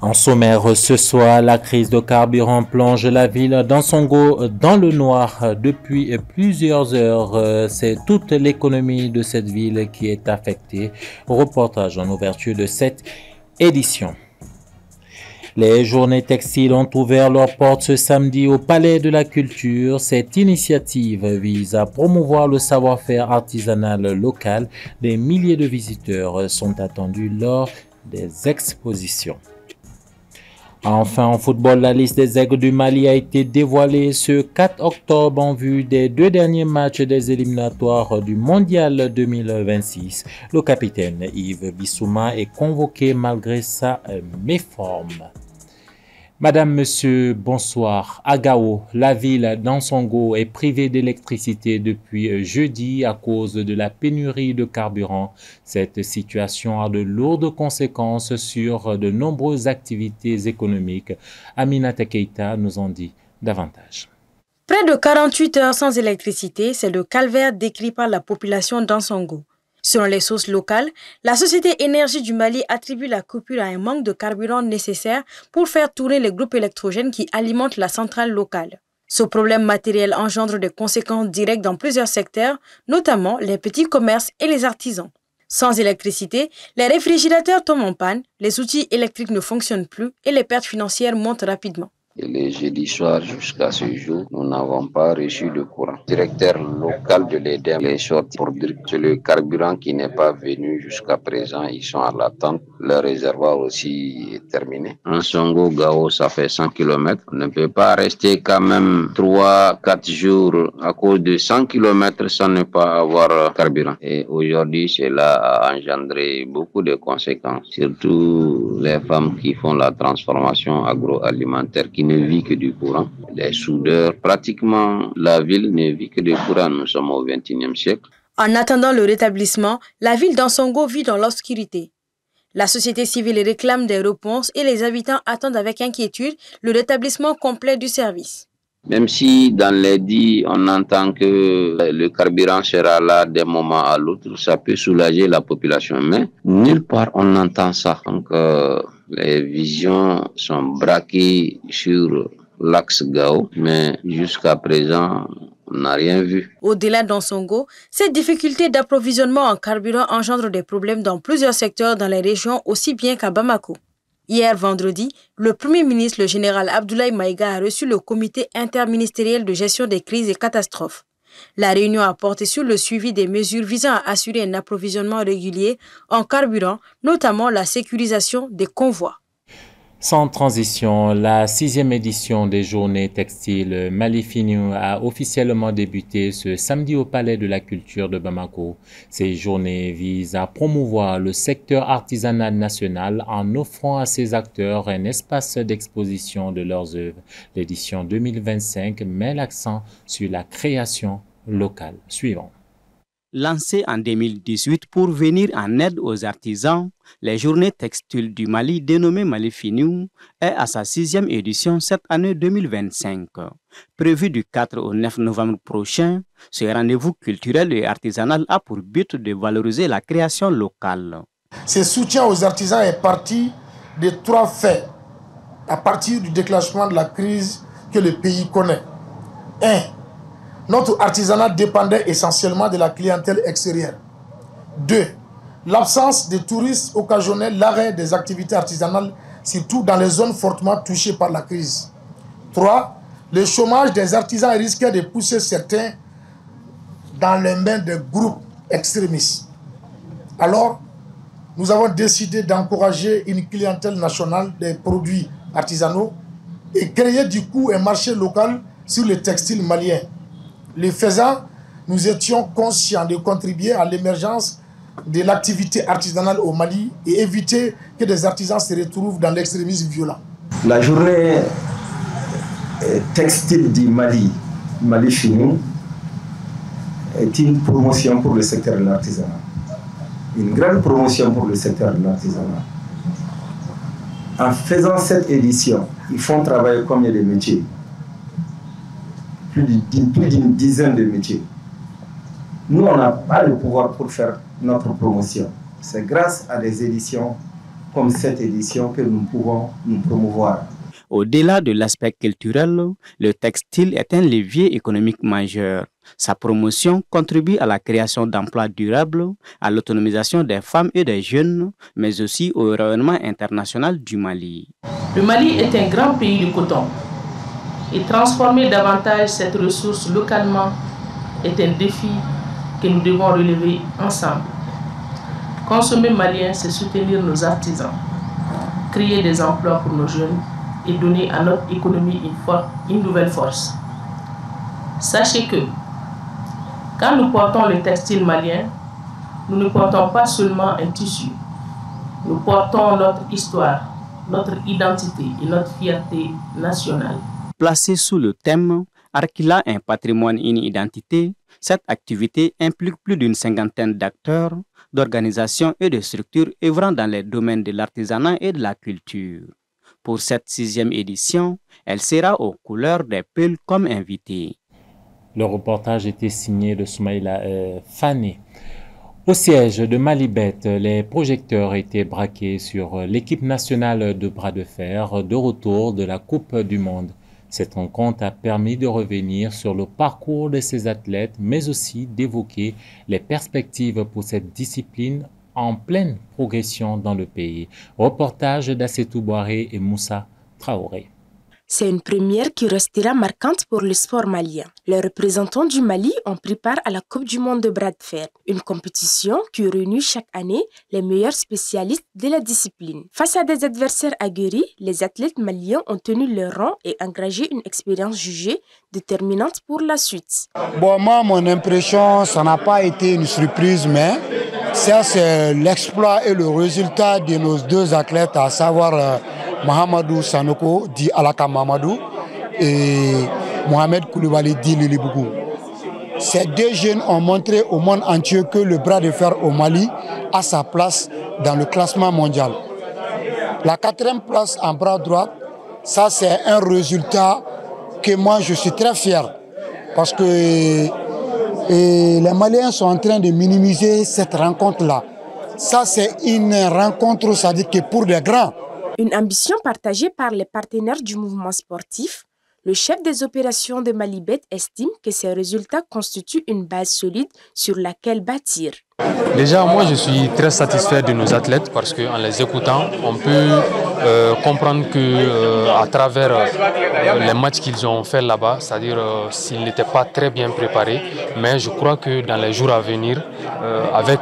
En sommaire ce soir, la crise de carburant plonge la ville d'Ansongo dans le noir depuis plusieurs heures. C'est toute l'économie de cette ville qui est affectée. Reportage en ouverture de cette édition. Les journées textiles ont ouvert leurs portes ce samedi au Palais de la Culture. Cette initiative vise à promouvoir le savoir-faire artisanal local. Des milliers de visiteurs sont attendus lors des expositions. Enfin, en football, la liste des Aigles du Mali a été dévoilée ce 4 octobre en vue des 2 derniers matchs des éliminatoires du Mondial 2026. Le capitaine Yves Bissouma est convoqué malgré sa méforme. Madame, Monsieur, bonsoir. À Gao, la ville d'Ansongo est privée d'électricité depuis jeudi à cause de la pénurie de carburant. Cette situation a de lourdes conséquences sur de nombreuses activités économiques. Aminata Keita nous en dit davantage. Près de 48 heures sans électricité, c'est le calvaire décrit par la population d'Ansongo. Selon les sources locales, la société Énergie du Mali attribue la coupure à un manque de carburant nécessaire pour faire tourner les groupes électrogènes qui alimentent la centrale locale. Ce problème matériel engendre des conséquences directes dans plusieurs secteurs, notamment les petits commerces et les artisans. Sans électricité, les réfrigérateurs tombent en panne, les outils électriques ne fonctionnent plus et les pertes financières montent rapidement. Et le jeudi soir jusqu'à ce jour, nous n'avons pas reçu de courant. Le directeur local de l'EDEM est sorti pour dire que c'est le carburant qui n'est pas venu jusqu'à présent. Ils sont à l'attente. Le réservoir aussi est terminé. Ansongo, Gao, ça fait 100 km. On ne peut pas rester quand même 3-4 jours à cause de 100 km sans ne pas avoir carburant. Et aujourd'hui, cela a engendré beaucoup de conséquences, surtout les femmes qui font la transformation agroalimentaire qui ne vit que du courant. Les soudeurs, pratiquement la ville ne vit que du courant. Nous sommes au XXIe siècle. En attendant le rétablissement, la ville d'Ansongo vit dans l'obscurité. La société civile réclame des réponses et les habitants attendent avec inquiétude le rétablissement complet du service. Même si dans les dits, on entend que le carburant sera là d'un moment à l'autre, ça peut soulager la population, mais nulle part on entend ça. Donc les visions sont braquées sur l'axe Gao, mais jusqu'à présent, on n'a rien vu. Au-delà d'Ansongo, cette difficulté d'approvisionnement en carburant engendre des problèmes dans plusieurs secteurs dans les régions aussi bien qu'à Bamako. Hier vendredi, le Premier ministre, le général Abdoulaye Maïga, a reçu le comité interministériel de gestion des crises et catastrophes. La réunion a porté sur le suivi des mesures visant à assurer un approvisionnement régulier en carburant, notamment la sécurisation des convois. Sans transition, la 6e édition des Journées textiles Mali-Finiu a officiellement débuté ce samedi au Palais de la Culture de Bamako. Ces journées visent à promouvoir le secteur artisanal national en offrant à ses acteurs un espace d'exposition de leurs œuvres. L'édition 2025 met l'accent sur la création locale. Suivant. Lancée en 2018 pour venir en aide aux artisans, les Journées textiles du Mali, dénommées Mali-Finiu, est à sa 6e édition cette année 2025. Prévu du 4 au 9 novembre prochain, ce rendez-vous culturel et artisanal a pour but de valoriser la création locale. Ce soutien aux artisans est parti de 3 faits à partir du déclenchement de la crise que le pays connaît. 1. Notre artisanat dépendait essentiellement de la clientèle extérieure. 2. L'absence de touristes occasionnait l'arrêt des activités artisanales, surtout dans les zones fortement touchées par la crise. 3. Le chômage des artisans risquait de pousser certains dans les mains de groupes extrémistes. Alors, nous avons décidé d'encourager une clientèle nationale des produits artisanaux et créer du coup un marché local sur le textile malien. Le faisant, nous étions conscients de contribuer à l'émergence de l'activité artisanale au Mali et éviter que des artisans se retrouvent dans l'extrémisme violent. La journée textile du Mali, Mali-Finiu, est une promotion pour le secteur de l'artisanat. Une grande promotion pour le secteur de l'artisanat. En faisant cette édition, ils font travailler combien de métiers? Plus d'une dizaine de métiers. Nous, on n'a pas le pouvoir pour faire notre promotion. C'est grâce à des éditions comme cette édition que nous pouvons nous promouvoir. Au-delà de l'aspect culturel, le textile est un levier économique majeur. Sa promotion contribue à la création d'emplois durables, à l'autonomisation des femmes et des jeunes, mais aussi au rayonnement international du Mali. Le Mali est un grand pays du coton. Et transformer davantage cette ressource localement est un défi que nous devons relever ensemble. Consommer malien, c'est soutenir nos artisans, créer des emplois pour nos jeunes et donner à notre économie une nouvelle force. Sachez que quand nous portons le textile malien, nous ne portons pas seulement un tissu. Nous portons notre histoire, notre identité et notre fierté nationale. Placée sous le thème « Arkila, un patrimoine, une identité », cette activité implique plus d'une cinquantaine d'acteurs, d'organisations et de structures œuvrant dans les domaines de l'artisanat et de la culture. Pour cette 6e édition, elle sera aux couleurs des peuls comme invitée. Le reportage était signé de Soumaïla Fane. Au siège de Malibet, les projecteurs étaient braqués sur l'équipe nationale de bras de fer de retour de la Coupe du Monde. Cette rencontre a permis de revenir sur le parcours de ces athlètes, mais aussi d'évoquer les perspectives pour cette discipline en pleine progression dans le pays. Reportage d'Assetou Boiré et Moussa Traoré. C'est une première qui restera marquante pour le sport malien. Les représentants du Mali ont pris part à la Coupe du Monde de bras de fer, une compétition qui réunit chaque année les meilleurs spécialistes de la discipline. Face à des adversaires aguerris, les athlètes maliens ont tenu leur rang et engagé une expérience jugée déterminante pour la suite. Bon, moi, mon impression, ça n'a pas été une surprise, mais ça, c'est l'exploit et le résultat de nos deux athlètes, à savoir Mahamadou Sanoko, dit Alaka Mamadou, et Mohamed Koulibaly, dit Lilibougou. Ces deux jeunes ont montré au monde entier que le bras de fer au Mali a sa place dans le classement mondial. La 4e place en bras droit, ça c'est un résultat que moi je suis très fier, parce que les Maliens sont en train de minimiser cette rencontre-là. Ça c'est une rencontre, ça dit que pour les grands. Une ambition partagée par les partenaires du mouvement sportif, le chef des opérations de Malibet estime que ces résultats constituent une base solide sur laquelle bâtir. Déjà, moi je suis très satisfait de nos athlètes parce qu'en les écoutant, on peut comprendre qu'à travers les matchs qu'ils ont fait là-bas, c'est-à-dire s'ils n'étaient pas très bien préparés, mais je crois que dans les jours à venir, avec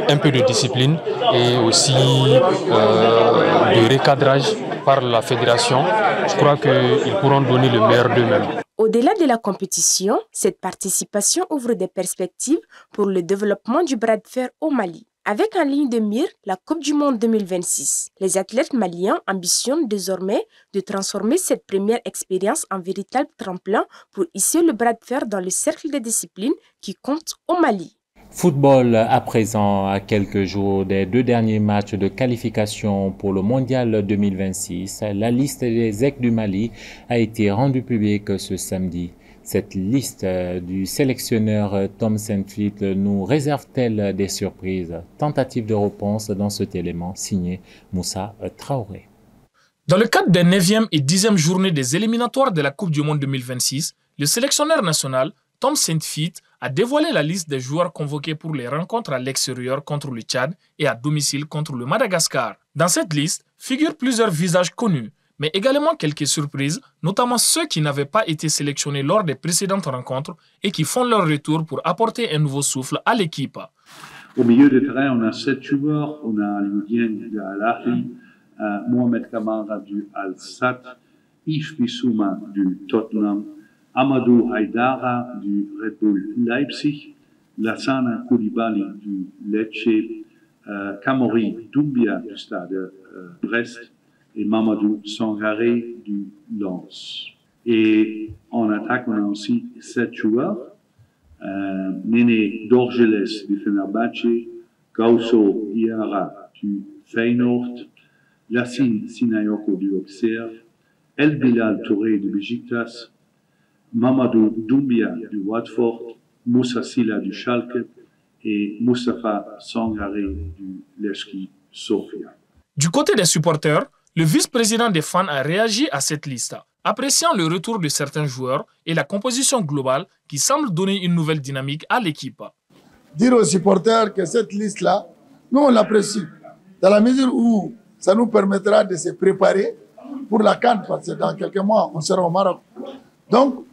un peu de discipline et aussi de recadrage par la fédération, je crois qu'ils pourront donner le meilleur d'eux-mêmes. Au-delà de la compétition, cette participation ouvre des perspectives pour le développement du bras de fer au Mali. Avec en ligne de mire la Coupe du Monde 2026, les athlètes maliens ambitionnent désormais de transformer cette première expérience en véritable tremplin pour hisser le bras de fer dans le cercle des disciplines qui comptent au Mali. Football à présent, à quelques jours des 2 derniers matchs de qualification pour le Mondial 2026. La liste des EC du Mali a été rendue publique ce samedi. Cette liste du sélectionneur Tom Saintfiet nous réserve-t-elle des surprises? Tentative de réponse dans cet élément signé Moussa Traoré. Dans le cadre des 9e et 10e journées des éliminatoires de la Coupe du Monde 2026, le sélectionneur national Tom Saintfiet a dévoilé la liste des joueurs convoqués pour les rencontres à l'extérieur contre le Tchad et à domicile contre le Madagascar. Dans cette liste figurent plusieurs visages connus, mais également quelques surprises, notamment ceux qui n'avaient pas été sélectionnés lors des précédentes rencontres et qui font leur retour pour apporter un nouveau souffle à l'équipe. Au milieu de terrain, on a 7 joueurs. On a Alioudien de Al-Ahly, Mohamed Kamara du Al-Sadd, Yves Bissouma du Tottenham, Amadou Haïdara du Red Bull Leipzig, Lassana Koulibaly du Lecce, Kamori Doumbia du Stade Brest et Mamadou Sangaré du Lens. Et en attaque, on a aussi 7 joueurs. Néné Dorgeles du Fenerbahçe, Gausso Iara du Feyenoord, Yassine Sinayoko du Auxerre, El Bilal Touré du Besiktas, Mamadou Doumbia du Watford, Moussa Silla du Schalke et Moustapha Sangare du Levski Sofia. Du côté des supporters, le vice-président des fans a réagi à cette liste, appréciant le retour de certains joueurs et la composition globale qui semble donner une nouvelle dynamique à l'équipe. Dire aux supporters que cette liste-là, nous on l'apprécie, dans la mesure où ça nous permettra de se préparer pour la CAN, parce que dans quelques mois, on sera au Maroc. Donc,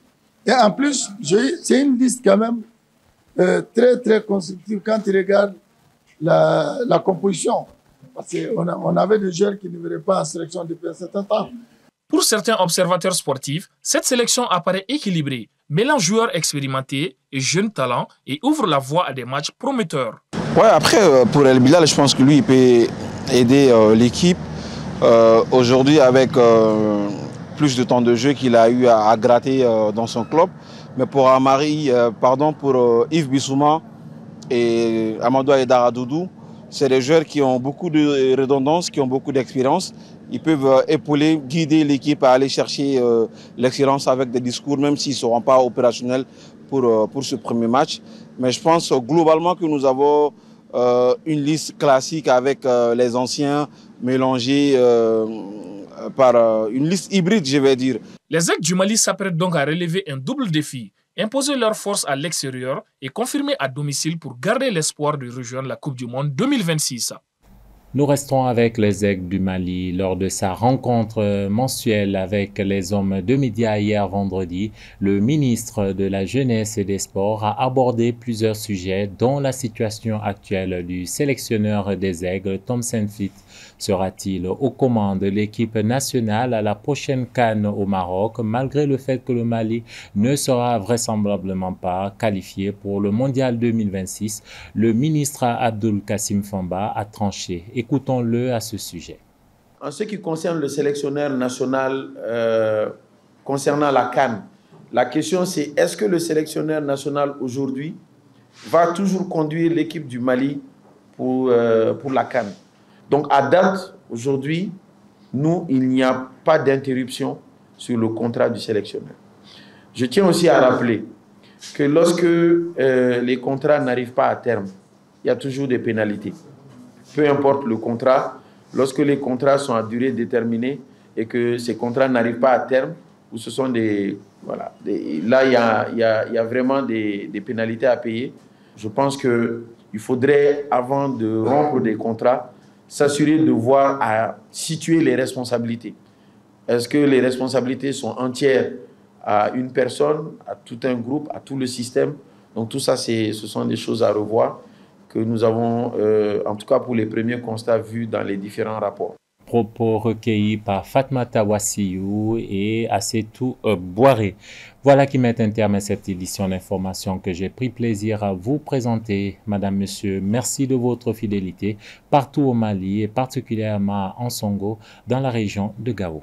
et en plus, c'est une liste quand même très, très constructive quand tu regardes la composition. Parce qu'on avait des joueurs qui ne venaient pas en sélection depuis un certain temps. Pour certains observateurs sportifs, cette sélection apparaît équilibrée, mêlant joueurs expérimentés et jeunes talents et ouvre la voie à des matchs prometteurs. Ouais, après, pour El Bilal, je pense que lui, il peut aider l'équipe. Aujourd'hui, avec plus de temps de jeu qu'il a eu à gratter dans son club. Mais pour pour Yves Bissouma et Amadou Aïdara Doudou, c'est des joueurs qui ont beaucoup de redondance, qui ont beaucoup d'expérience. Ils peuvent épauler, guider l'équipe à aller chercher l'excellence avec des discours, même s'ils ne seront pas opérationnels pour ce premier match. Mais je pense globalement que nous avons une liste classique avec les anciens mélangés par une liste hybride, je vais dire. Les Aigles du Mali s'apprêtent donc à relever un double défi, imposer leur force à l'extérieur et confirmer à domicile pour garder l'espoir de rejoindre la Coupe du Monde 2026. Nous restons avec les Aigles du Mali. Lors de sa rencontre mensuelle avec les hommes de médias hier vendredi, le ministre de la Jeunesse et des Sports a abordé plusieurs sujets, dont la situation actuelle du sélectionneur des Aigles, Tom Saintfiet. Sera-t-il aux commandes de l'équipe nationale à la prochaine CAN au Maroc, malgré le fait que le Mali ne sera vraisemblablement pas qualifié pour le Mondial 2026? Le ministre Abdoul Kassim Famba a tranché. Écoutons-le à ce sujet. En ce qui concerne le sélectionneur national concernant la CAN, la question c'est est-ce que le sélectionneur national aujourd'hui va toujours conduire l'équipe du Mali pour la CAN? Donc à date, aujourd'hui, il n'y a pas d'interruption sur le contrat du sélectionneur. Je tiens aussi à rappeler que lorsque les contrats n'arrivent pas à terme, il y a toujours des pénalités. Peu importe le contrat, lorsque les contrats sont à durée déterminée et que ces contrats n'arrivent pas à terme, où ce sont là, il y a vraiment des pénalités à payer. Je pense qu'il faudrait, avant de rompre des contrats, s'assurer de voir à situer les responsabilités. Est-ce que les responsabilités sont entières à une personne, à tout un groupe, à tout le système? Donc tout ça, ce sont des choses à revoir que nous avons, en tout cas pour les premiers constats vus dans les différents rapports. Propos recueillis par Fatmata Wassiyou et Assetou Boiré. Voilà qui met un terme à cette édition d'information que j'ai pris plaisir à vous présenter. Madame, Monsieur, merci de votre fidélité partout au Mali et particulièrement en Songo, dans la région de Gao.